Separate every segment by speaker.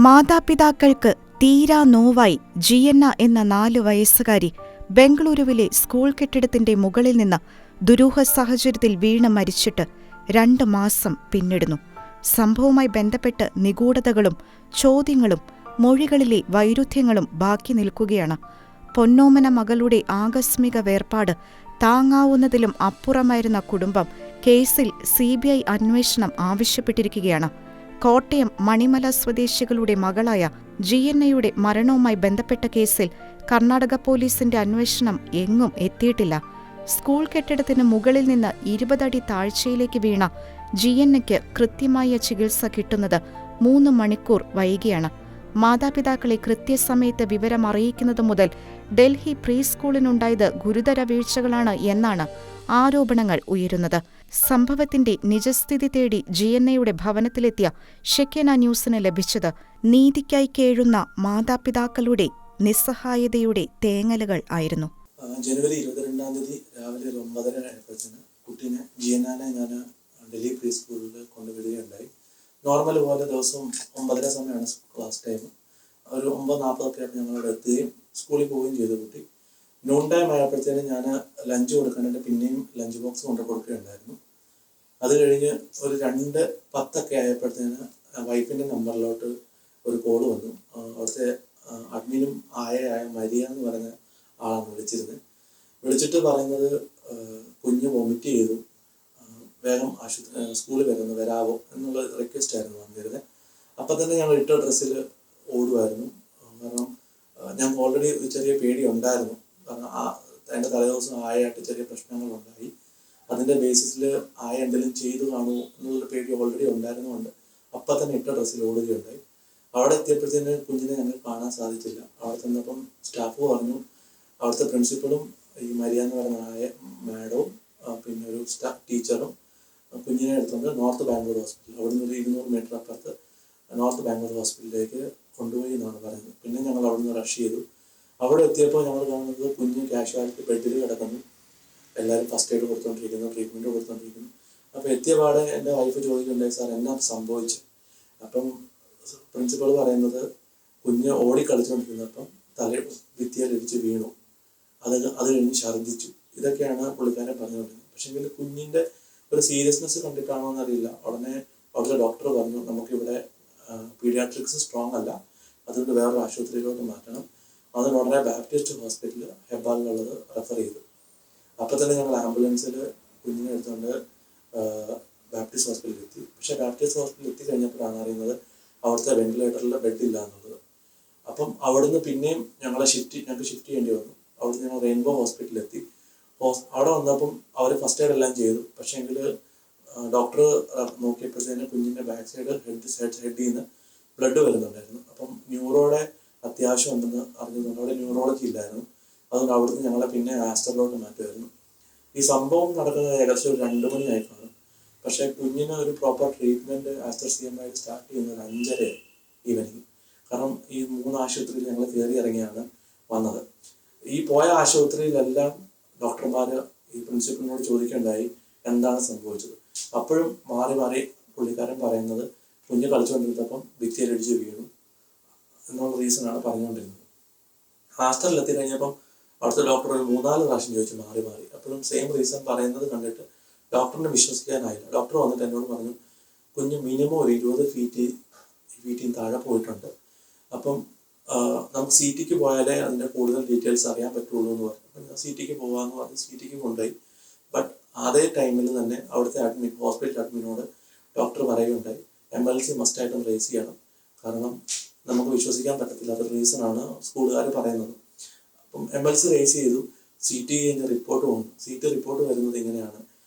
Speaker 1: മാതാപിതാക്കൾക്ക് തീരാ നോവായി ജിയന്ന എന്ന 4 വയസ്സുകാരി ബംഗളൂരുവിലെ സ്കൂൾ കെട്ടിടത്തിന്റെ മുകളിൽ നിന്ന് ദുരൂഹ സാഹചര്യത്തിൽ വീണ് മരിച്ചിട്ട് 2 മാസം പിന്നിടുന്നു. സംഭവവുമായി ബന്ധപ്പെട്ട് നിഗൂഢതകളും ചോദ്യങ്ങളും മൊഴികളിലെ വൈരുദ്ധ്യങ്ങളും ബാക്കി നിൽക്കുകയാണ്. പൊന്നോമന മകളുടെ ആകസ്മിക വേർപാട് താങ്ങാവുന്നതിലും അപ്പുറമായിരുന്ന കുടുംബം കേസിൽ CBI അന്വേഷണം ആവശ്യപ്പെട്ടിരിക്കുകയാണ്. കോട്ടയം മണിമല സ്വദേശികളുടെ മകളായ ജിയന്നയുടെ മരണവുമായി ബന്ധപ്പെട്ട കേസിൽ കർണാടക പോലീസിന്റെ അന്വേഷണം എങ്ങും എത്തിയിട്ടില്ല. സ്കൂൾ കെട്ടിടത്തിന് മുകളിൽ നിന്ന് 20 അടി താഴ്ചയിലേക്ക് വീണ ജിയന്നയ്ക്ക് കൃത്യമായ ചികിത്സ കിട്ടുന്നത് 3 മണിക്കൂർ വൈകിയാണ്. മാതാപിതാക്കളെ കൃത്യസമയത്ത് വിവരം അറിയിക്കുന്നത് മുതൽ ഡൽഹി പ്രീ സ്കൂളിനുണ്ടായത് ഗുരുതര വീഴ്ചകളാണ് എന്നാണ് ആരോപണങ്ങൾ ഉയരുന്നത്. സംഭവത്തിന്റെ നിജസ്ഥിതി തേടി ജിയന്നയുടെ ഭവനത്തിലെത്തിയ ഷെക്കേന ന്യൂസിന് ലഭിച്ചത് നീതിക്കായി കേഴുന്ന മാതാപിതാക്കളുടെ നിസ്സഹായതയുടെ തേങ്ങലുകൾ ആയിരുന്നു.
Speaker 2: ജനുവരി 22-ാം തീയതി രാവിലെ 9:30 കുട്ടീനെ ജിയന്നാനെ ഞാൻ ഡൽഹി പ്രീ സ്കൂളിൽ കൊണ്ടുവിടുകയുണ്ടായി. നോർമൽ പോലെ ദിവസവും 9:30 സമയമാണ് ക്ലാസ് ടൈം. ഒരു 9:40 ആയപ്പോൾ ഞങ്ങളവിടെ എത്തുകയും സ്കൂളിൽ പോവുകയും ചെയ്തു. കുട്ടി നൂൺ ടൈം ആയപ്പോഴത്തേനും ഞാൻ ലഞ്ച് കൊടുക്കാനായിട്ട് പിന്നെയും ലഞ്ച് ബോക്സ് കൊണ്ട് കൊടുക്കുകയുണ്ടായിരുന്നു. അത് കഴിഞ്ഞ് ഒരു 2:10 ആയപ്പോഴത്തേന് വൈഫിൻ്റെ നമ്പറിലോട്ട് ഒരു കോൾ വന്നു. അവിടുത്തെ അഡ്മിനും ആയ മരിയ എന്ന് പറഞ്ഞ ആളാണ് വിളിച്ചിട്ട് പറയുന്നത് കുഞ്ഞ് വൊമിറ്റ് ചെയ്തു, വേഗം സ്കൂളിൽ വരാവോ എന്നുള്ള റിക്വസ്റ്റ് ആയിരുന്നു വന്നിരുന്നത്. അപ്പം തന്നെ ഞങ്ങൾ ഇട്ട ഡ്രസ്സിൽ ഓടുമായിരുന്നു. കാരണം ഞങ്ങൾക്ക് ഓൾറെഡി ഒരു ചെറിയ പേടി ഉണ്ടായിരുന്നു. കാരണം അതിൻ്റെ തലേദിവസം ആയായിട്ട് ചെറിയ പ്രശ്നങ്ങളുണ്ടായി. അതിൻ്റെ ബേസിസിൽ ആയ എന്തെങ്കിലും ചെയ്തു കാണുമോ എന്നുള്ളൊരു പേടി ഓൾറെഡി ഉണ്ടായിരുന്നുകൊണ്ട് അപ്പം തന്നെ ഇട്ട ഡ്രസ്സിൽ ഓടുകയുണ്ടായി. അവിടെ എത്തിയപ്പോഴത്തേന് കുഞ്ഞിനെ ഞങ്ങൾക്ക് കാണാൻ സാധിച്ചില്ല. അവിടെ ചെന്നപ്പം സ്റ്റാഫ് പറഞ്ഞു, അവിടുത്തെ പ്രിൻസിപ്പളും ഈ മരിയ എന്ന് പറയുന്ന മാഡവും പിന്നെ ഒരു ടീച്ചറും കുഞ്ഞിനെ എടുത്തുകൊണ്ട് നോർത്ത് ബാംഗ്ലൂർ ഹോസ്പിറ്റൽ, അവിടെ നിന്ന് ഒരു 200 മീറ്റർ അപ്പുറത്ത് നോർത്ത് ബാംഗ്ലൂർ ഹോസ്പിറ്റലിലേക്ക് കൊണ്ടുപോയി എന്നാണ് പറയുന്നത്. പിന്നെ ഞങ്ങൾ അവിടെ നിന്ന് റഷ് ചെയ്തു. അവിടെ എത്തിയപ്പോൾ ഞങ്ങൾ കാണുന്നത് കുഞ്ഞ് കാഷ്വാലിറ്റി ബെഡിൽ കിടക്കുന്നു. എല്ലാവരും ഫസ്റ്റ് എയ്ഡ് കൊടുത്തുകൊണ്ടിരിക്കുന്നു, ട്രീറ്റ്മെൻറ്റ് കൊടുത്തുകൊണ്ടിരിക്കുന്നു. അപ്പോൾ എത്തിയ പാടെ എൻ്റെ വൈഫ് ചോദിക്കുന്നുണ്ടായി, സാർ എന്നാ സംഭവിച്ചു? അപ്പം പ്രിൻസിപ്പൾ പറയുന്നത് കുഞ്ഞ് ഓടി കളിച്ചുകൊണ്ടിരുന്നപ്പം ഭിത്തിയിലിടിച്ച് വീണു, അത് കഴിഞ്ഞ് ഛർദ്ദിച്ചു. ഇതൊക്കെയാണ് പുള്ളിക്കാരൻ പറഞ്ഞുകൊണ്ടിരുന്നത്. പക്ഷേങ്കിൽ കുഞ്ഞിൻ്റെ ഒരു സീരിയസ്നെസ് കണ്ടിട്ടാണോ എന്നറിയില്ല. ഉടനെ അവിടുത്തെ ഡോക്ടർ പറഞ്ഞു, നമുക്കിവിടെ പീഡിയാട്രിക്സ് സ്ട്രോങ് അല്ല, അതുകൊണ്ട് വേറൊരു ആശുപത്രിയിലോട്ട് മാറ്റണം. അതിന് ഉടനെ ബാപ്റ്റിസ്റ്റ് ഹോസ്പിറ്റൽ ഹെബ്ബാലിലുള്ളത് റെഫർ ചെയ്തു. അപ്പോൾ തന്നെ ഞങ്ങൾ ആംബുലൻസിൽ കുഞ്ഞിനെ എടുത്തുകൊണ്ട് ബാപ്റ്റിസ്റ്റ് ഹോസ്പിറ്റലിൽ എത്തി. പക്ഷേ ബാപ്റ്റിസ്റ്റ് ഹോസ്പിറ്റലിൽ എത്തിക്കഴിഞ്ഞപ്പോഴാണ് അറിയുന്നത് അവിടുത്തെ വെന്റിലേറ്ററിൽ ബെഡില്ല എന്നുള്ളത്. അപ്പം അവിടുന്ന് പിന്നെയും ഞങ്ങൾക്ക് ഷിഫ്റ്റ് ചെയ്യേണ്ടി വന്നു. അവിടുന്ന് ഞങ്ങൾ റെയിൻബോ ഹോസ്പിറ്റലിൽ എത്തി. അവിടെ വന്നപ്പം അവർ ഫസ്റ്റ് എയ്ഡ് എല്ലാം ചെയ്തു. പക്ഷേങ്കിൽ ഡോക്ടർ നോക്കിയപ്പോഴത്തേന് കുഞ്ഞിൻ്റെ ബാക്ക് സൈഡ് ഹെഡിൽ നിന്ന് ബ്ലഡ് വരുന്നുണ്ടായിരുന്നു. അപ്പം ന്യൂറോയുടെ അത്യാവശ്യം ഉണ്ടെന്ന് അറിഞ്ഞതുകൊണ്ട് അവിടെ ന്യൂറോളജി ഇല്ലായിരുന്നു. അതുകൊണ്ട് അവിടുന്ന് ഞങ്ങളെ പിന്നെ ആസ്റ്ററിലോട്ട് മാറ്റുമായിരുന്നു. ഈ സംഭവം നടക്കുന്നത് ഏകദേശം ഒരു 2 മണിയായി കാണും. പക്ഷേ കുഞ്ഞിന് ഒരു proper treatment Aster CMI start ചെയ്യുന്നത് ഒരു 5:30 ഈവനിങ്. കാരണം ഈ 3 ആശുപത്രിയിൽ ഞങ്ങൾ കയറി ഇറങ്ങിയാണ് വന്നത്. ഈ പോയ ആശുപത്രിയിലെല്ലാം ഡോക്ടർമാർ ഈ പ്രിൻസിപ്പലിനോട് ചോദിക്കേണ്ടായി എന്താണ് സംഭവിച്ചത്. അപ്പോഴും മാറി പുള്ളിക്കാരൻ പറയുന്നത് കുഞ്ഞ് കളിച്ചുകൊണ്ടിരുന്നപ്പം ഭിത്തിയിലടിച്ച് വീണു എന്നുള്ള റീസണാണ് പറഞ്ഞുകൊണ്ടിരുന്നത്. ആസ്റ്ററിൽ എത്തി കഴിഞ്ഞപ്പം അവിടുത്തെ ഡോക്ടർ ഒരു 3-4 പ്രാവശ്യം ചോദിച്ചു മാറി. അപ്പോഴും സെയിം റീസൺ പറയുന്നത് കണ്ടിട്ട് ഡോക്ടറിനെ വിശ്വസിക്കാനായില്ല. ഡോക്ടർ വന്നിട്ട് എന്നോട് പറഞ്ഞു, കുഞ്ഞ് മിനിമം ഒരു 20 ഫീറ്റിന് താഴെ പോയിട്ടുണ്ട്. അപ്പം നമുക്ക് CT പോയാലേ അതിൻ്റെ കൂടുതൽ ഡീറ്റെയിൽസ് അറിയാൻ പറ്റുള്ളൂ എന്ന് പറഞ്ഞു. അപ്പം ഞാൻ CT പോകാമെന്ന് പറഞ്ഞ് CT കൊണ്ടുപോയി. ബട്ട് അതേ ടൈമിൽ തന്നെ അവിടുത്തെ ഹോസ്പിറ്റൽ അഡ്മിനോട് ഡോക്ടർ പറയുകയുണ്ടായി, MLC മസ്റ്റായിട്ടും റേസ് ചെയ്യണം, കാരണം നമുക്ക് വിശ്വസിക്കാൻ പറ്റത്തില്ല, അതൊരു റീസണാണ് സ്കൂളുകാർ പറയുന്നത്. അപ്പം MLC റേസ് ചെയ്തു. CT കഴിഞ്ഞ് റിപ്പോർട്ട് വന്നു. CT റിപ്പോർട്ട് വരുന്നത് ഇങ്ങനെയാണ്: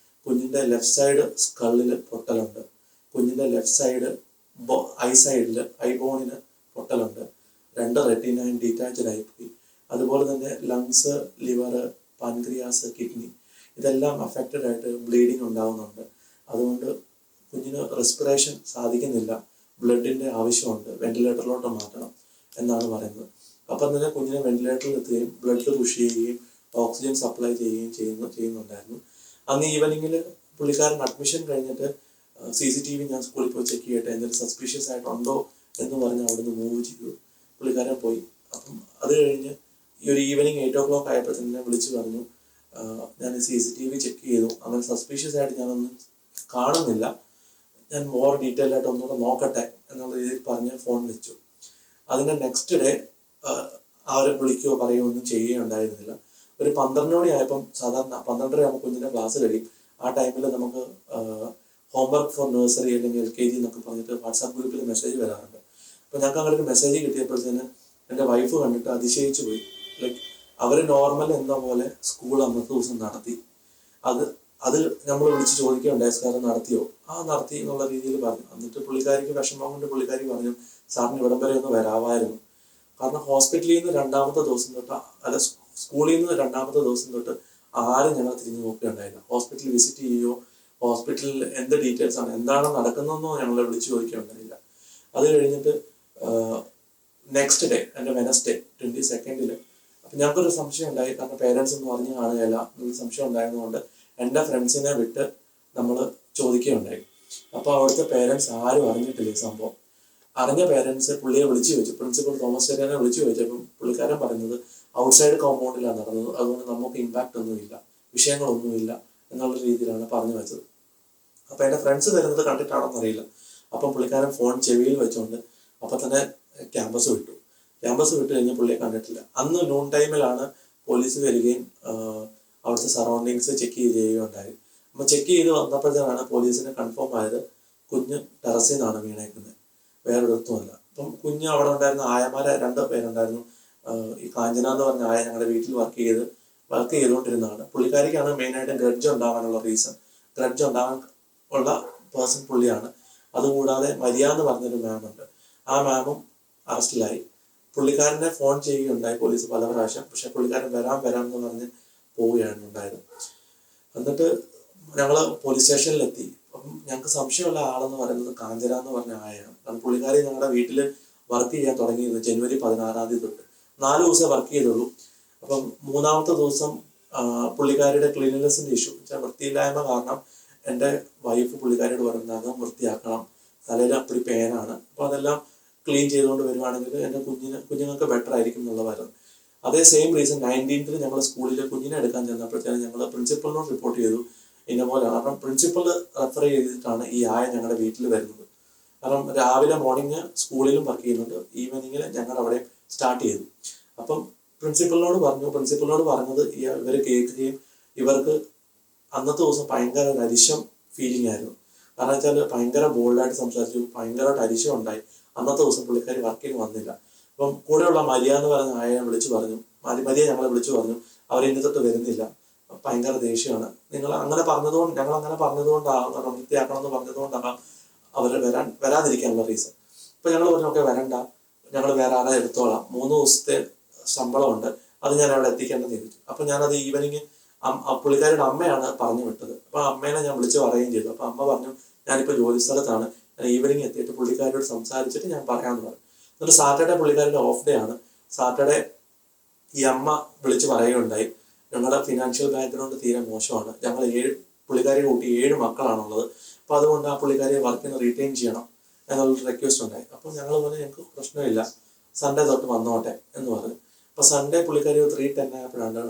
Speaker 2: കുഞ്ഞിൻ്റെ ലെഫ്റ്റ് സൈഡ് സ്കള്ളിൽ പൊട്ടലുണ്ട്, കുഞ്ഞിൻ്റെ ലെഫ്റ്റ് സൈഡ് ഐബോണിന് പൊട്ടലുണ്ട്, 2 റെറ്റിനയും ഡീറ്റാച്ച്ഡ് ആയിപ്പോയി. അതുപോലെ തന്നെ ലങ്സ്, ലിവർ, പാൻക്രിയാസ്, കിഡ്നി ഇതെല്ലാം അഫക്റ്റഡ് ആയിട്ട് ബ്ലീഡിങ് ഉണ്ടാകുന്നുണ്ട്. അതുകൊണ്ട് കുഞ്ഞിന് റെസ്പിറേഷൻ സാധിക്കുന്നില്ല, ബ്ലഡിൻ്റെ ആവശ്യമുണ്ട്, വെന്റിലേറ്ററിലോട്ട് മാറ്റണം എന്നാണ് പറയുന്നത്. അപ്പം തന്നെ കുഞ്ഞിനെ വെന്റിലേറ്ററിൽ എത്തുകയും ബ്ലഡ് പുഷ് ചെയ്യുകയും ഓക്സിജൻ സപ്ലൈ ചെയ്യുകയും ചെയ്യുന്നുണ്ടായിരുന്നു. അന്ന് ഈവനിങ്ങിൽ പുള്ളിക്കാരൻ അഡ്മിഷൻ കഴിഞ്ഞിട്ട് CCTV ഞാൻ സ്കൂളിൽ പോയി ചെക്ക് ചെയ്യട്ടെ, എന്തെങ്കിലും സസ്പീഷ്യസ് ആയിട്ടുണ്ടോ എന്ന് പറഞ്ഞ് അവിടുന്ന് മൂവ് ചെയ്തു. പുള്ളിക്കാരൻ പോയി. അപ്പം അത് കഴിഞ്ഞ് ഈ ഒരു ഈവനിങ് 8 o'clock ആയപ്പോഴത്തേനെ വിളിച്ച് പറഞ്ഞു, ഞാൻ CCTV ചെക്ക് ചെയ്തു, അങ്ങനെ സസ്പീഷ്യസ് ആയിട്ട് ഞാനൊന്നും കാണുന്നില്ല, ഞാൻ മോർ ഡീറ്റെയിൽ ആയിട്ട് ഒന്നുകൂടെ നോക്കട്ടെ എന്നുള്ള രീതിയിൽ പറഞ്ഞ് ഫോൺ വെച്ചു. അതിൻ്റെ നെക്സ്റ്റ് ഡേ അവരെ വിളിക്കുകയോ പറയുകയോ ഒന്നും ചെയ്യുകയുണ്ടായിരുന്നില്ല. ഒരു 12 മണിയായപ്പം, സാധാരണ 12:30 ആകുമ്പോൾ കുഞ്ഞിൻ്റെ ക്ലാസ് കഴിയും. ആ ടൈമിൽ നമുക്ക് ഹോംവർക്ക് ഫോർ നഴ്സറി അല്ലെങ്കിൽ LKG എന്നൊക്കെ പറഞ്ഞിട്ട് വാട്സാപ്പ് ഗ്രൂപ്പിൽ മെസ്സേജ് വരാറുണ്ട്. അപ്പോൾ ഞങ്ങൾക്ക് അങ്ങനെ ഒരു മെസ്സേജ് കിട്ടിയപ്പോഴത്തേന് എൻ്റെ വൈഫ് കണ്ടിട്ട് അതിശയിച്ചു പോയി. ലൈക്ക് അവർ നോർമൽ എന്ന പോലെ സ്കൂൾ അന്നത്തെ ദിവസം നടത്തി. അത് നമ്മൾ വിളിച്ച് ചോദിക്കുകയുണ്ടായി, സാറ് നടത്തിയോ? നടത്തി എന്നുള്ള രീതിയിൽ പറഞ്ഞു. എന്നിട്ട് പുള്ളിക്കാരിക്ക് വിഷമം കൊണ്ട് പുള്ളിക്കാരി പറഞ്ഞു, സാറിന് ഇവിടം വരെ ഒന്ന് വരാമായിരുന്നു. കാരണം ഹോസ്പിറ്റലിൽ നിന്ന് രണ്ടാമത്തെ ദിവസം തൊട്ട്, അല്ല സ്കൂളിൽ നിന്ന് രണ്ടാമത്തെ ദിവസം തൊട്ട് ആരും ഞങ്ങൾ തിരിഞ്ഞു നോക്കുകയുണ്ടായില്ല. ഹോസ്പിറ്റലിൽ വിസിറ്റ് ചെയ്യുകയോ ഹോസ്പിറ്റലിൽ എന്ത് ഡീറ്റെയിൽസ് ആണ്, എന്താണ് നടക്കുന്നതെന്നോ ഞങ്ങളെ വിളിച്ച് ചോദിക്കുകയുണ്ടായില്ല. അത് കഴിഞ്ഞിട്ട് നെക്സ്റ്റ് ഡേ, എൻ്റെ വെനസ്ഡേ 22nd, അപ്പം ഞങ്ങൾക്കൊരു സംശയം ഉണ്ടായി. കാരണം പേരൻസ് ഒന്നും അറിഞ്ഞു കാണുകയില്ല എന്നൊരു സംശയം ഉണ്ടായതുകൊണ്ട് എൻ്റെ ഫ്രണ്ട്സിനെ വിട്ട് നമ്മൾ ചോദിക്കുകയുണ്ടായി. അപ്പോൾ അവിടുത്തെ പേരൻസ് ആരും അറിഞ്ഞിട്ടില്ല ഈ സംഭവം. അറിഞ്ഞ പേരൻസ് പുള്ളിയെ വിളിച്ചു ചോദിച്ചു, പ്രിൻസിപ്പൽ തോമസ് ചേട്ടനെ വിളിച്ചു ചോദിച്ചപ്പം പുള്ളിക്കാരൻ പറയുന്നത് ഔട്ട്സൈഡ് കോമ്പൗണ്ടിലാണ് നടന്നത്, അതുകൊണ്ട് നമുക്ക് ഇമ്പാക്റ്റ് ഒന്നുമില്ല, വിഷയങ്ങളൊന്നുമില്ല എന്നുള്ള രീതിയിലാണ് പറഞ്ഞു വെച്ചത്. അപ്പം എൻ്റെ ഫ്രണ്ട്സ് വരുന്നത് കണ്ടിട്ടാണോന്ന് അറിയില്ല. അപ്പം പുള്ളിക്കാരൻ ഫോൺ ചെവിയിൽ വെച്ചുകൊണ്ട് അപ്പം തന്നെ ക്യാമ്പസ് വിട്ടു കഴിഞ്ഞ് പുള്ളിയെ കണ്ടിട്ടില്ല. അന്ന് നൂൺ ടൈമിലാണ് പോലീസ് വരികയും അവിടുത്തെ സറൗണ്ടിങ്സ് ചെക്ക് ചെയ്യുകയുണ്ടായി. അപ്പം ചെക്ക് ചെയ്ത് വന്നപ്പോഴത്തേനാണ് പോലീസിന് കൺഫേം ആയത് കുഞ്ഞ് ടെറസിൽ നിന്നാണ് വീണേക്കുന്നത്, വേറൊരിടത്തുമല്ല. അപ്പം കുഞ്ഞ് അവിടെ ഉണ്ടായിരുന്ന ആയമാരെ 2 പേരുണ്ടായിരുന്നു. ഈ കാഞ്ചന എന്ന് പറഞ്ഞ ആയ ഞങ്ങളുടെ വീട്ടിൽ വർക്ക് ചെയ്തുകൊണ്ടിരുന്നതാണ്. പുള്ളിക്കാരിക്കാണ് മെയിനായിട്ട് ഗ്രഡ്ജ് ഉണ്ടാവാനുള്ള റീസൺ. ഗ്രഡ്ജ് ഉണ്ടാവാൻ ഉള്ള പേഴ്സൺ പുള്ളിയാണ്. അതുകൂടാതെ മരിയ എന്ന് പറഞ്ഞൊരു മാമുണ്ട്. ആ മാമും അറസ്റ്റിലായി. പുള്ളിക്കാരനെ ഫോൺ ചെയ്യുകയുണ്ടായി പോലീസ് പല പ്രാവശ്യം. പക്ഷെ പുള്ളിക്കാരൻ വരാം എന്ന് പറഞ്ഞ് പോവുകയാണ് ഉണ്ടായത്. എന്നിട്ട് ഞങ്ങൾ പോലീസ് സ്റ്റേഷനിലെത്തി. അപ്പം ഞങ്ങൾക്ക് സംശയമുള്ള ആളെന്ന് പറയുന്നത് കാഞ്ചന എന്ന് പറഞ്ഞ ആയാണ്. കാരണം പുള്ളിക്കാരി ഞങ്ങളുടെ വീട്ടിൽ വർക്ക് ചെയ്യാൻ തുടങ്ങിയത് ജനുവരി 16 തൊട്ട് 4 ദിവസം വർക്ക് ചെയ്തുള്ളൂ. അപ്പം 3-ാമത്തെ ദിവസം പുള്ളിക്കാരിയുടെ ക്ലീൻലിനെസ്സിൻ്റെ ഇഷ്യൂ, വൃത്തിയില്ലായ്മ കാരണം എൻ്റെ വൈഫ് പുള്ളിക്കാരിയോട് പറയുന്നത് അകം വൃത്തിയാക്കണം, തലയിൽ അപ്പടി പേനാണ്, അപ്പോൾ അതെല്ലാം ക്ലീൻ ചെയ്തുകൊണ്ട് വരുവാണെങ്കിൽ എൻ്റെ കുഞ്ഞുങ്ങൾക്ക് ബെറ്റർ ആയിരിക്കും എന്നുള്ളതായിരുന്നു. അതേ സെയിം റീസൺ 19th ഞങ്ങൾ സ്കൂളിൽ കുഞ്ഞിനെ എടുക്കാൻ ചെന്നപ്പോഴത്തേനും ഞങ്ങൾ പ്രിൻസിപ്പളിനോട് റിപ്പോർട്ട് ചെയ്തു ഇന്ന പോലെയാണ്. കാരണം പ്രിൻസിപ്പൾ റെഫർ ചെയ്തിട്ടാണ് ഈ ആയ ഞങ്ങളുടെ വീട്ടിൽ വരുന്നത്. കാരണം രാവിലെ മോർണിംഗ് സ്കൂളിലും വർക്ക് ചെയ്യുന്നുണ്ട്, ഈവനിങ്ങിൽ ഞങ്ങൾ അവിടെ സ്റ്റാർട്ട് ചെയ്തു. അപ്പം പ്രിൻസിപ്പളിനോട് പറഞ്ഞത് ഇവർ കേൾക്കുകയും ഇവർക്ക് അന്നത്തെ ദിവസം ഭയങ്കര ഒരു അരിശം ഫീലിംഗ് ആയിരുന്നു. കാരണം വെച്ചാൽ ഭയങ്കര ബോൾഡായിട്ട് സംസാരിച്ചു, ഭയങ്കരമായിട്ട് അരിശം ഉണ്ടായി. അന്നത്തെ ദിവസം പുള്ളിക്കാരി വർക്കിന് വന്നില്ല. അപ്പം കൂടെയുള്ള മരിയ എന്ന് പറഞ്ഞ ആയനെ വിളിച്ചു പറഞ്ഞു, മരിയ ഞങ്ങളെ വിളിച്ചു പറഞ്ഞു അവർ ഇനി തൊട്ട് വരുന്നില്ല, ഭയങ്കര ദേഷ്യമാണ്, ഞങ്ങൾ അങ്ങനെ പറഞ്ഞതുകൊണ്ടാണ്, കാരണം വൃത്തിയാക്കണം എന്ന് പറഞ്ഞതുകൊണ്ടാണ് അവർ വരാതിരിക്കാനുള്ള റീസൺ. അപ്പം ഞങ്ങൾ പറഞ്ഞു ഓക്കെ വരണ്ട, ഞങ്ങൾ വേറെ ആളെ എടുത്തോളാം, 3 ദിവസത്തെ ശമ്പളമുണ്ട്, അത് ഞാൻ അവിടെ എത്തിക്കേണ്ടത് ചെയ്തു. അപ്പം ഞാനത് ഈവനിങ് പുള്ളിക്കാരുടെ അമ്മയാണ് പറഞ്ഞു വിട്ടത്. അപ്പം അമ്മേനെ ഞാൻ വിളിച്ച് പറയുകയും ചെയ്തു. അപ്പം അമ്മ പറഞ്ഞു ഞാനിപ്പോൾ ജോലി സ്ഥലത്താണ്, ഞാൻ ഈവനിങ് എത്തിയിട്ട് പുള്ളിക്കാരോട് സംസാരിച്ചിട്ട് ഞാൻ പറയാമെന്ന് പറഞ്ഞു. എന്നിട്ട് സാറ്റർഡേ പുള്ളിക്കാരുടെ ഓഫ് ഡേ ആണ്. സാറ്റർഡേ ഈ അമ്മ വിളിച്ച് പറയുകയുണ്ടായി ഞങ്ങളുടെ ഫിനാൻഷ്യൽ ബാക്ക്ഗ്രൗണ്ട് തീരെ മോശമാണ്, ഞങ്ങൾ പുള്ളിക്കാരി കൂട്ടി 7 മക്കളാണുള്ളത്, അപ്പോൾ അതുകൊണ്ട് ആ പുള്ളിക്കാരിയെ വർക്കിന് റീറ്റെയിൻ ചെയ്യണം എന്നുള്ളൊരു റിക്വസ്റ്റ് ഉണ്ടായി. അപ്പം ഞങ്ങൾ പറഞ്ഞു ഞങ്ങൾക്ക് പ്രശ്നമില്ല, സൺഡേ തൊട്ട് വന്നോട്ടെ എന്ന് പറഞ്ഞു. അപ്പോൾ സൺഡേ പുള്ളിക്കാരി 3:10 ആയപ്പോഴാണ്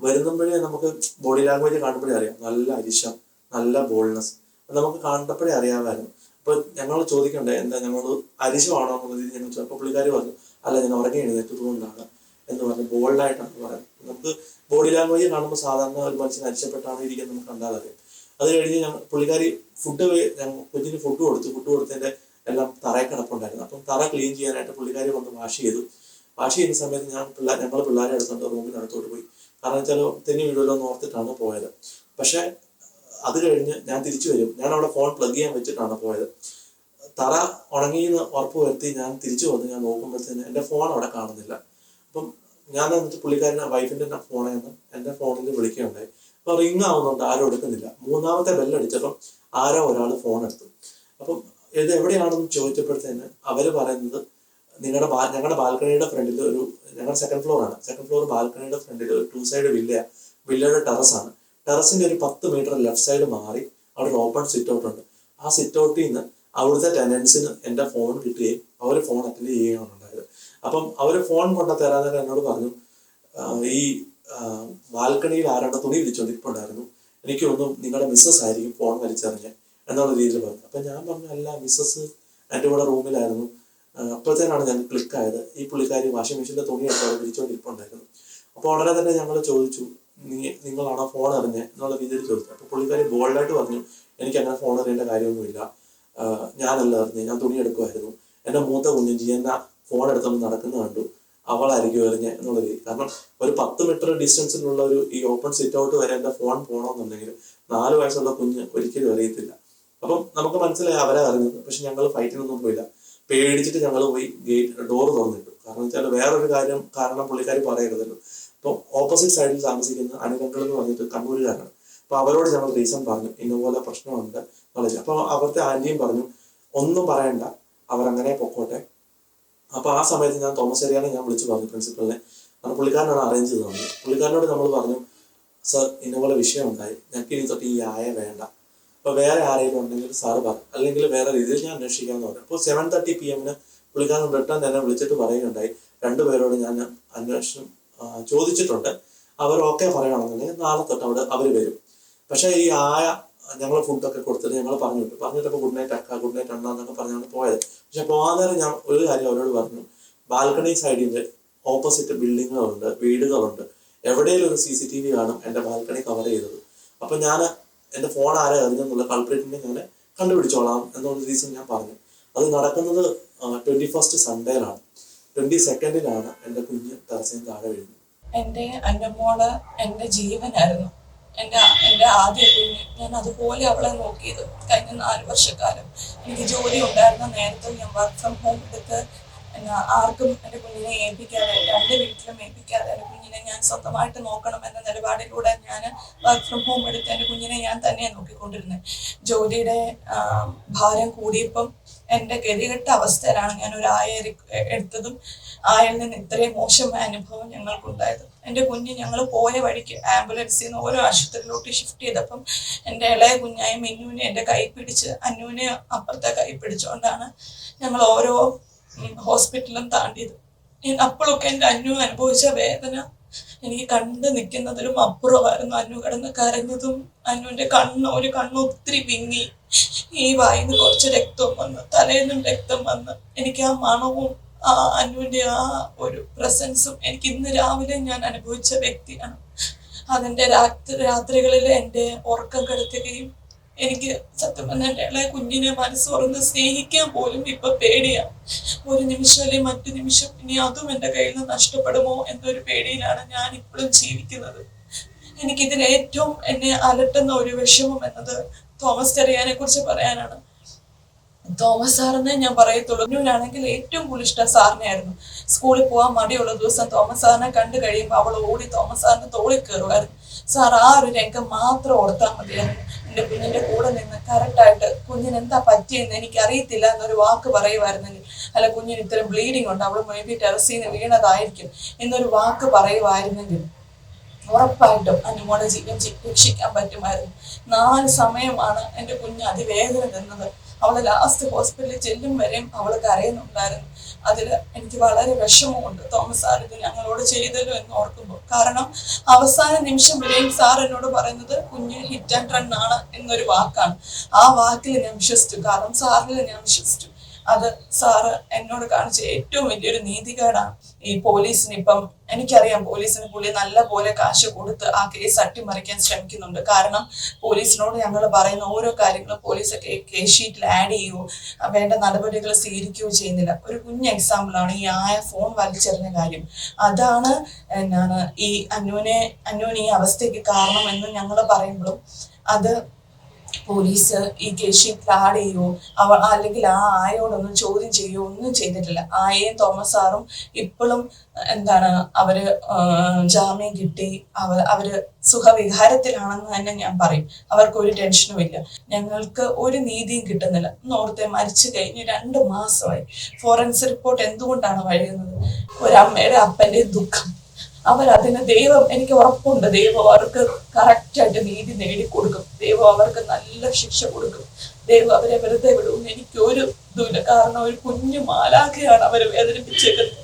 Speaker 2: വരുമ്പോഴേ നമുക്ക് ബോഡി ലാംഗ്വേജ് കാണുമ്പോഴേ അറിയാം, നല്ല അരിശം, നല്ല ബോൾഡ്നെസ് നമുക്ക് കണ്ടപ്പോഴേ അറിയാമായിരുന്നു. അപ്പോൾ ഞങ്ങൾ ചോദിക്കണ്ടേ എന്താ ഞങ്ങൾ അരിശമാണോ എന്നുള്ള രീതി ഞങ്ങൾ ചോദിച്ചു. അപ്പോൾ പുള്ളിക്കാരി പറഞ്ഞു അല്ല ഞാൻ ഉറങ്ങി എഴുന്നേറ്റതുകൊണ്ടാണ് എന്ന് പറഞ്ഞ് ബോൾഡായിട്ടാണ് പറയുന്നത്. നമുക്ക് ബോഡി ലാംഗ്വേജ് കാണുമ്പോൾ സാധാരണ ഒരു മനുഷ്യൻ അരിശപ്പെട്ടാണ് ഇരിക്കുന്നത് നമുക്ക് കണ്ടാലറിയാം. അത് കഴിഞ്ഞ് പുള്ളിക്കാരി കുഞ്ഞിന് ഫുഡ് കൊടുത്തതിൻ്റെ എല്ലാം തറയിൽ കിടപ്പുണ്ടായിരുന്നു. അപ്പം തറ ക്ലീൻ ചെയ്യാനായിട്ട് പുള്ളിക്കാരി വന്ന് വാഷ് ചെയ്യുന്ന സമയത്ത് ഞങ്ങൾ പിള്ളേരെ എടുത്തുകൊണ്ട് റൂമിനടുത്തോട്ട് പോയി. കാരണം വെച്ചാൽ തെന്നി വീഴുമല്ലോ എന്ന് ഓർത്തിട്ടാണ് പോയത്. പക്ഷെ അത് കഴിഞ്ഞ് ഞാൻ തിരിച്ചു വരും, ഞാൻ അവിടെ ഫോൺ പ്ലഗ് ചെയ്യാൻ വെച്ചിട്ടാണ് പോയത്. തറ ഉണങ്ങിയെന്ന് ഉറപ്പ് വരുത്തി ഞാൻ തിരിച്ചു വന്ന് ഞാൻ നോക്കുമ്പോഴത്തേന് എൻ്റെ ഫോൺ അവിടെ കാണുന്നില്ല. അപ്പം ഞാൻ എന്നിട്ട് പുള്ളിക്കാരനെ വൈഫിൻ്റെ ഫോണിൽ നിന്ന് എൻ്റെ ഫോണിൽ വിളിക്കുകയുണ്ടായി. അപ്പോൾ റിങ് ആവുന്നുണ്ട്, ആരും എടുക്കുന്നില്ല. 3-ാമത്തെ ബെല്ലടിച്ചപ്പം ആരോ ഒരാൾ ഫോൺ എടുത്തു. അപ്പം ഇത് എവിടെയാണെന്ന് ചോദിച്ചപ്പോഴത്തേന് അവർ പറയുന്നത് ഞങ്ങളുടെ ബാൽക്കണിയുടെ ഫ്രണ്ടിൽ ഞങ്ങളുടെ സെക്കൻഡ് ഫ്ലോർ ബാൽക്കണിയുടെ ഫ്രണ്ടിൽ ഒരു 2 സൈഡ് വില്ലയുടെ ടെറസാണ്. ടെറസിന്റെ ഒരു 10 മീറ്റർ ലെഫ്റ്റ് സൈഡ് മാറി അവിടെ ഒരു ഓപ്പൺ സിറ്റ് ഔട്ട് ഉണ്ട്. ആ സിറ്റ് ഔട്ടിൽ നിന്ന് അവിടുത്തെ ടെനൻസിന് എൻ്റെ ഫോൺ കിട്ടുകയും അവർ ഫോൺ അറ്റൻഡ് ചെയ്യുകയാണ് ഉണ്ടായത്. അപ്പം അവർ ഫോൺ കൊണ്ട തരാൻ എന്നോട് പറഞ്ഞു, ഈ ബാൽക്കണിയിൽ ആരാണ്ട് തുണി വിരിച്ചോണ്ടിരിപ്പുണ്ടായിരുന്നു, എനിക്ക് തോന്നുന്നു നിങ്ങളുടെ മിസ്സസ് ആയിരിക്കും ഫോൺ വലിച്ചെറിഞ്ഞ് എന്നുള്ള രീതിയിൽ പറഞ്ഞു. അപ്പം ഞാൻ പറഞ്ഞു, അല്ല, മിസ്സസ് എൻ്റെ കൂടെ റൂമിലായിരുന്നു. അപ്പോഴത്തേനാണ് ഞാൻ ക്ലിക്കായത്, ഈ പുള്ളിക്കാരി വാഷിംഗ് മെഷീൻ്റെ തുണി എടുത്ത് അവിടെ വിരിച്ചോണ്ടിരിപ്പുണ്ടായിരുന്നു. അപ്പോൾ ഉടനെ തന്നെ ഞങ്ങൾ ചോദിച്ചു, നിങ്ങളാണോ ഫോൺ എറിഞ്ഞത് എന്നുള്ള രീതിയിൽ ചോദിച്ചു. അപ്പോൾ പുള്ളിക്കാരി ബോൾഡായിട്ട് പറഞ്ഞു, എനിക്ക് അങ്ങനെ ഫോൺ എറിയേണ്ട കാര്യമൊന്നുമില്ല, ഞാനല്ല എറിഞ്ഞത്, ഞാൻ തുണി എടുക്കുമായിരുന്നു. എൻ്റെ മൂത്ത കുഞ്ഞ് ജിയന്ന ഫോൺ എടുത്തൊന്ന് നടക്കുന്ന കണ്ടു, അവളായിരിക്കും എറിഞ്ഞ എന്നുള്ള രീതി. കാരണം ഒരു 10 മീറ്റർ ഡിസ്റ്റൻസിലുള്ള ഒരു ഈ ഓപ്പൺ സിറ്റ് ഔട്ട് വരെ എൻ്റെ ഫോൺ പോകണമെന്നുണ്ടെങ്കിൽ 4 വയസ്സുള്ള കുഞ്ഞ് ഒരിക്കലും അറിയത്തില്ല. അപ്പം നമുക്ക് മനസ്സിലായി അവരെ അറിഞ്ഞത്. പക്ഷെ ഞങ്ങൾ ഫൈറ്റിനൊന്നും പോയില്ല. പേടിച്ചിട്ട് ഞങ്ങൾ പോയി ഡോർ തുറന്നിട്ടു. കാരണം വെച്ചാൽ വേറൊരു കാരണം പുള്ളിക്കാരി പറയരുതല്ലോ. അപ്പോൾ ഓപ്പോസിറ്റ് സൈഡിൽ താമസിക്കുന്ന അനുരങ്കൾ എന്ന് പറഞ്ഞിട്ട് കണ്ണൂരുകാരാണ്. അപ്പോൾ അവരോട് ഞങ്ങൾ റീസൺ പറഞ്ഞു, ഇന്നപോലെ പ്രശ്നമുണ്ട് എന്നുള്ളത്. അപ്പോൾ അവിടുത്തെ ആൻറ്റിയും പറഞ്ഞു, ഒന്നും പറയണ്ട, അവരങ്ങനെ പൊക്കോട്ടെ. അപ്പോൾ ആ സമയത്ത് ഞാൻ തോമസ് ചെറിയാനെ ഞാൻ വിളിച്ചു പറഞ്ഞു പ്രിൻസിപ്പലിനെ. കാരണം പുള്ളിക്കാരനാണ് അറേഞ്ച് ചെയ്ത് തന്നത്. പുള്ളിക്കാരനോട് നമ്മൾ പറഞ്ഞു, സർ ഇന്നപോലെ വിഷയം ഉണ്ടായി, ഞങ്ങൾക്ക് ഇനി തൊട്ട് ഈ ആയ വേണ്ട, അപ്പോൾ വേറെ ആരെങ്കിലും ഉണ്ടെങ്കിൽ സാറ് പറഞ്ഞു, അല്ലെങ്കിൽ വേറെ രീതിയിൽ ഞാൻ അന്വേഷിക്കാമെന്ന് പറഞ്ഞു. അപ്പോൾ 7:30 PM പുള്ളിക്കാരൻ റിട്ടേൺ തന്നെ വിളിച്ചിട്ട് പറയുകയുണ്ടായി, 2 പേരോട് ഞാൻ അന്വേഷണം ചോദിച്ചിട്ടുണ്ട്, അവർ ഓക്കെ പറയുകയാണെന്നുണ്ടെങ്കിൽ നാളെ തൊട്ട് അവർ വരും. പക്ഷേ ഈ ആയ ഞങ്ങൾ ഫുഡൊക്കെ കൊടുത്തിട്ട് ഞങ്ങൾ പറഞ്ഞിട്ടപ്പോൾ ഗുഡ് നൈറ്റ് അക്ക, ഗുഡ് നൈറ്റ് അണ്ണ എന്നൊക്കെ പറഞ്ഞാണ് പോയത്. പക്ഷെ പോകാൻ നേരം ഞാൻ ഒരു കാര്യം അവരോട് പറഞ്ഞു, ബാൽക്കണി സൈഡിൽ ഓപ്പോസിറ്റ് ബിൽഡിങ്ങുകളുണ്ട്, വീടുകളുണ്ട്, എവിടെയെങ്കിലും ഒരു CCTV കാണും എൻ്റെ ബാൽക്കണി കവർ ചെയ്തത്. അപ്പം ഞാൻ എൻ്റെ ഫോൺ ആരെ എറിഞ്ഞെന്നുള്ള കൾപ്രിറ്റിനെ ഞാൻ കണ്ടുപിടിച്ചോളാം എന്നുള്ള റീസൺ ഞാൻ പറഞ്ഞു. അത് നടക്കുന്നത് 21st സൺഡേയിലാണ്. 22nd എൻ്റെ കുഞ്ഞ് ടെറസിൽ താഴെ വീഴുന്നു.
Speaker 3: എൻ്റെ അന്നമ്മോള് എൻ്റെ ജീവനായിരുന്നു. എൻ്റെ ആദ്യ കുഞ്ഞ്. ഞാൻ അതുപോലെ അവളെ നോക്കിയത് കഴിഞ്ഞ 4 വർഷക്കാലം. എനിക്ക് ജോലി ഉണ്ടായിരുന്ന നേരത്തെ ഞാൻ വർക്ക് ഫ്രം ഹോം എടുത്ത് ആർക്കും എൻ്റെ കുഞ്ഞിനെ ഏൽപ്പിക്കാതെ, 2 വീട്ടിലും ഏൽപ്പിക്കാതെ എൻ്റെ കുഞ്ഞിനെ ഞാൻ സ്വന്തമായിട്ട് നോക്കണം എന്ന നിലപാടിലൂടെ ഞാൻ വർക്ക് ഫ്രം ഹോം എടുത്ത് എൻ്റെ കുഞ്ഞിനെ ഞാൻ തന്നെ നോക്കിക്കൊണ്ടിരുന്നത്. ജോലിയുടെ ഭാരം കൂടിയപ്പം എൻ്റെ ഗതികെട്ട അവസ്ഥയിലാണ് ഞാൻ ഒരു ആയ എടുത്തതും ആയിൽ നിന്ന് ഇത്രയും മോശമായ അനുഭവം ഞങ്ങൾക്കുണ്ടായത്. എൻ്റെ കുഞ്ഞ് ഞങ്ങൾ പോയ വഴിക്ക് ആംബുലൻസിൽ നിന്ന് ഓരോ ആശുപത്രിയിലോട്ട് ഷിഫ്റ്റ് ചെയ്തപ്പം എൻ്റെ ഇളയ കുഞ്ഞായ മിന്നുവിനെ എൻ്റെ കൈ പിടിച്ച് അന്നുവിനെ അപ്പുറത്തെ കൈ പിടിച്ചുകൊണ്ടാണ് ഞങ്ങൾ ഓരോ ഹോസ്പിറ്റലും താണ്ടിയത്. അപ്പോഴൊക്കെ എൻ്റെ അന്നു അനുഭവിച്ച വേദന എനിക്ക് കണ്ടു നിൽക്കുന്നതിലും അപ്പുറമായിരുന്നു. അന്നു കിടന്ന് കരഞ്ഞതും, അന്നുവിൻ്റെ ഒരു കണ്ണ് ഒത്തിരി വിങ്ങി, ഈ വായിന്ന് കുറച്ച് രക്തം വന്ന്, തലേന്നും രക്തം വന്ന്, എനിക്ക് ആ മണവും ആ അന്നുവിൻ്റെ ആ ഒരു പ്രസൻസും എനിക്ക് ഇന്ന് രാവിലെ ഞാൻ അനുഭവിച്ച വ്യക്തിയാണ്. അതിൻ്റെ രാത്രികളിൽ എൻ്റെ ഉറക്കം കെടുത്തുകയും എനിക്ക് സത്യം പറഞ്ഞാൽ എൻ്റെ ഇളയ കുഞ്ഞിനെ മനസ്സ് തുറന്ന് സ്നേഹിക്കാൻ പോലും ഇപ്പൊ പേടിയാണ്. ഒരു നിമിഷം അല്ലെങ്കിൽ മറ്റു നിമിഷം ഇനി അതും എൻ്റെ കയ്യിൽ നിന്ന് നഷ്ടപ്പെടുമോ എന്നൊരു പേടിയിലാണ് ഞാൻ ഇപ്പോഴും ജീവിക്കുന്നത്. എനിക്കിതിൽ ഏറ്റവും എന്നെ അലട്ടുന്ന ഒരു വിഷമം എന്നത് തോമസ് ചെറിയാനെ കുറിച്ച് പറയാനാണ്. തോമസ് സാറിനെ ഞാൻ പറയത്തുള്ളൂ. ഞാനാണെങ്കിൽ ഏറ്റവും കൂടുതൽ ഇഷ്ടം സാറിനെ ആയിരുന്നു. സ്കൂളിൽ പോകാൻ മടിയുള്ള ദിവസം തോമസ് സാറിനെ കണ്ടു കഴിയുമ്പോൾ അവൾ ഓടി തോമസ് സാറിന്റെ തോളിൽ കയറുമായിരുന്നു. സാർ ആ ഒരു രംഗം മാത്രം ഓർത്താൽ മതിയായിരുന്നു. എൻ്റെ കുഞ്ഞിന്റെ കൂടെ നിന്ന് കറക്റ്റായിട്ട് കുഞ്ഞിന് എന്താ പറ്റിയെന്ന് എനിക്കറിയത്തില്ല എന്നൊരു വാക്ക് പറയുമായിരുന്നെങ്കിൽ, അല്ല കുഞ്ഞിന് ഇത്തരം ബ്ലീഡിങ് ഉണ്ട്, അവൾ മേ ബി ടെറസിന്ന് വീണതായിരിക്കും എന്നൊരു വാക്ക് പറയുമായിരുന്നെങ്കിൽ ഉറപ്പായിട്ടും അനുമോടെ ജീവൻ രക്ഷിക്കാൻ പറ്റുമായിരുന്നു. 4 സമയമാണ് എൻ്റെ കുഞ്ഞ് അതിവേദന നിന്നത്. അവള് ലാസ്റ്റ് ഹോസ്പിറ്റലിൽ ചെല്ലും വരെയും അവള് കരയുന്നുണ്ടായിരുന്നു. അതിൽ എനിക്ക് വളരെ വിഷമമുണ്ട് തോമസ് സാർ ഇത് ഞങ്ങളോട് ചെയ്തല്ലോ എന്ന് ഓർക്കുമ്പോൾ. കാരണം അവസാന നിമിഷം വരെയും സാർ എന്നോട് പറയുന്നത് കുഞ്ഞ് ഹിറ്റ് ആൻഡ് റൺ ആണ് എന്നൊരു വാക്കാണ്. ആ വാക്കിൽ ഞാൻ വിശ്വസിച്ചു. കാരണം സാറിൽ ഞാൻ വിശ്വസിച്ചു. അത് സാറ് എന്നോട് കാണിച്ച ഏറ്റവും വലിയൊരു നീതികേടാണ്. ഈ പോലീസിന് ഇപ്പം എനിക്കറിയാം, പോലീസിന് പുള്ളി നല്ല പോലെ കാശ് കൊടുത്ത് ആ കേസ് അട്ടിമറിക്കാൻ ശ്രമിക്കുന്നുണ്ട്. കാരണം പോലീസിനോട് ഞങ്ങൾ പറയുന്ന ഓരോ കാര്യങ്ങളും പോലീസ് കേസ് ഷീറ്റിൽ ആഡ് ചെയ്യുകയോ വേണ്ട നടപടികൾ സ്വീകരിക്കുകയോ ചെയ്യുന്നില്ല. ഒരു കുഞ്ഞ് എക്സാമ്പിളാണ് ഈ ആയ ഫോൺ വലിച്ചെറിഞ്ഞ കാര്യം. അതാണ് ഈ അന്നുവിന് ഈ അവസ്ഥയ്ക്ക് കാരണമെന്ന് ഞങ്ങൾ പറയുമ്പോഴും അത് പോലീസ് ഈ കേസ് ഷീറ്റിൽ ആഡ് ചെയ്യുകയോ അല്ലെങ്കിൽ ആ ആയോടൊന്നും ചോദ്യം ചെയ്യുകയോ ഒന്നും ചെയ്തിട്ടില്ല. ആയയും തോമസ് സാറും ഇപ്പോഴും അവര് ജാമ്യം കിട്ടി അവര് സുഖവിഹാരത്തിലാണെന്ന് തന്നെ ഞാൻ പറയും. അവർക്കൊരു ടെൻഷനും ഇല്ല. ഞങ്ങൾക്ക് ഒരു നീതിയും കിട്ടുന്നില്ല. ഓർത്തെ മരിച്ചു കഴിഞ്ഞ് 2 മാസമായി. ഫോറൻസിക് റിപ്പോർട്ട് എന്തുകൊണ്ടാണ് വൈകുന്നത്? ഒരമ്മയുടെ അപ്പൻ്റെ ദുഃഖം, അവരതിന് ദൈവം, എനിക്ക് ഉറപ്പുണ്ട്, ദൈവം അവർക്ക് കറക്റ്റായിട്ട് നീതി നേടിക്കൊടുക്കും. ദൈവം അവർക്ക് നല്ല ശിക്ഷ കൊടുക്കും. ദൈവം അവരെ വെറുതെ വിടും. എനിക്ക് ഒരു ഇതുമില്ല. കാരണം ഒരു കുഞ്ഞു മാലാഖയാണ് അവരെ വേദനിപ്പിച്ചേക്കുന്നത്.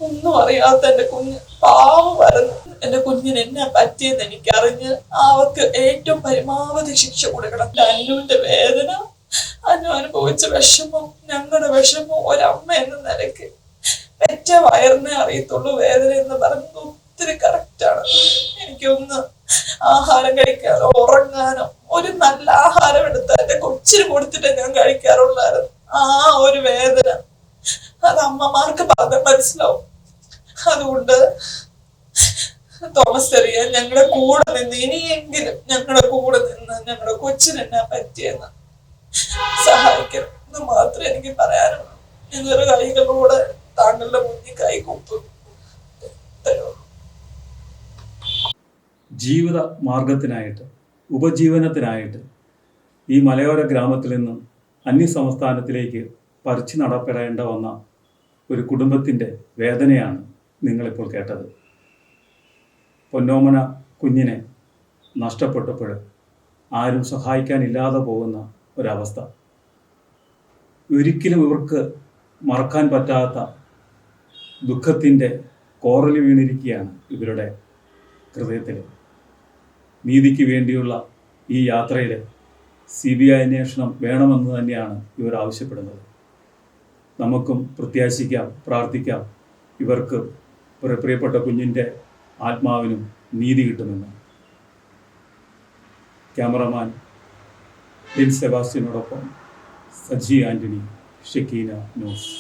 Speaker 3: ഒന്നും അറിയാത്ത എൻ്റെ കുഞ്ഞ് പാവം വരുന്നു. എൻ്റെ കുഞ്ഞിന് എന്നാ പറ്റിയെന്ന് എനിക്കറിഞ്ഞ് അവർക്ക് ഏറ്റവും പരമാവധി ശിക്ഷ കൊടുക്കണം. അന്നുവിന്റെ വേദന, അന്നു അനുഭവിച്ച വിഷമം, ഞങ്ങളുടെ വിഷമം ഒരമ്മ എന്ന നിലയ്ക്ക് പെറ്റ വയറിനെ അറിയത്തുള്ളൂ വേദന എന്ന് പറയുന്നത് ഒത്തിരി കറക്റ്റാണ്. എനിക്കൊന്ന് ആഹാരം കഴിക്കാനോ ഉറങ്ങാനോ, ഒരു നല്ല ആഹാരം എടുത്ത് എന്റെ കൊച്ചിന് കൊടുത്തിട്ട് ഞാൻ കഴിക്കാറുള്ളായിരുന്നു. ആ ഒരു വേദന അത് അമ്മമാർക്ക് പറഞ്ഞാൽ മനസ്സിലാവും. അതുകൊണ്ട് തോമസ് ചെറിയാൻ ഞങ്ങളുടെ കൂടെ നിന്ന്, ഇനിയെങ്കിലും ഞങ്ങളുടെ കൂടെ നിന്ന് ഞങ്ങളുടെ കൊച്ചിനെന്നാ പറ്റിയെന്ന് സഹായിക്കണം എന്ന് മാത്രമേ എനിക്ക് പറയാനുള്ളൂ. ഇതൊരു കൈകളോടെ താങ്കളുടെ മുന്നിൽ കൈകൂപ്പും.
Speaker 4: ജീവിത മാർഗത്തിനായിട്ട്, ഉപജീവനത്തിനായിട്ട് ഈ മലയോര ഗ്രാമത്തിൽ നിന്നും അന്യസംസ്ഥാനത്തിലേക്ക് പറിച്ചു നടപ്പെടേണ്ട വന്ന ഒരു കുടുംബത്തിൻ്റെ വേദനയാണ് നിങ്ങളിപ്പോൾ കേട്ടത്. പൊന്നോമന കുഞ്ഞിനെ നഷ്ടപ്പെട്ടപ്പോൾ ആരും സഹായിക്കാനില്ലാതെ പോകുന്ന ഒരവസ്ഥ. ഒരിക്കലും ഇവർക്ക് മറക്കാൻ പറ്റാത്ത ദുഃഖത്തിൻ്റെ കോറൽ വീണിരിക്കുകയാണ് ഇവരുടെ ഹൃദയത്തിൽ. നീതിക്ക് വേണ്ടിയുള്ള ഈ യാത്രയിൽ CBI അന്വേഷണം വേണമെന്ന് തന്നെയാണ് ഇവർ ആവശ്യപ്പെടുന്നത്. നമുക്കും പ്രത്യാശിക്കാം, പ്രാർത്ഥിക്കാം, ഇവർക്ക് പ്രിയപ്പെട്ട കുഞ്ഞിൻ്റെ ആത്മാവിനും നീതി കിട്ടുമെന്ന്. ക്യാമറമാൻ ലിൻ സെബാസ്റ്റ്യനോടൊപ്പം സജി ആൻ്റണി, ഷെക്കീന ന്യൂസ്.